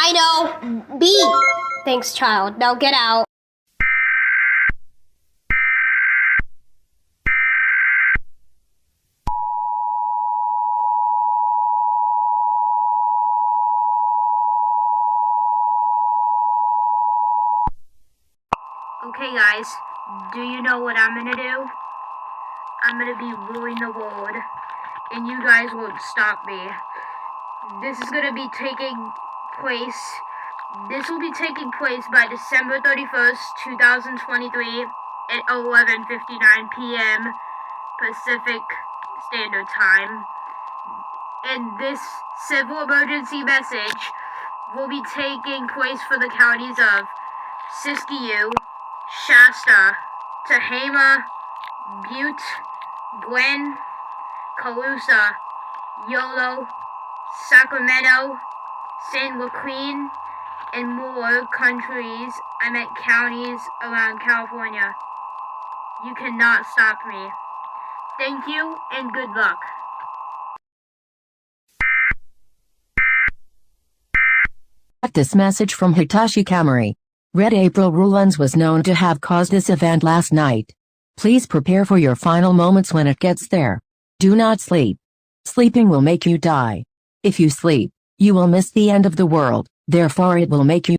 I know. B. Thanks, child. Now get out. Okay guys, do you know what I'm gonna do? I'm gonna be ruling the world, and you guys won't stop me. This will be taking place by December 31st, 2023 at 11:59 p.m. Pacific Standard Time. And this civil emergency message will be taking place for the counties of Siskiyou, Shasta, Tehama, Butte, Glen, Colusa, Yolo, Sacramento, San Joaquin, and more counties around California. You cannot stop me. Thank you and good luck. This message from Hitachi Camry. Red April Rulenz was known to have caused this event last night. Please prepare for your final moments when it gets there. Do not sleep. Sleeping will make you die. If you sleep, you will miss the end of the world, therefore it will make you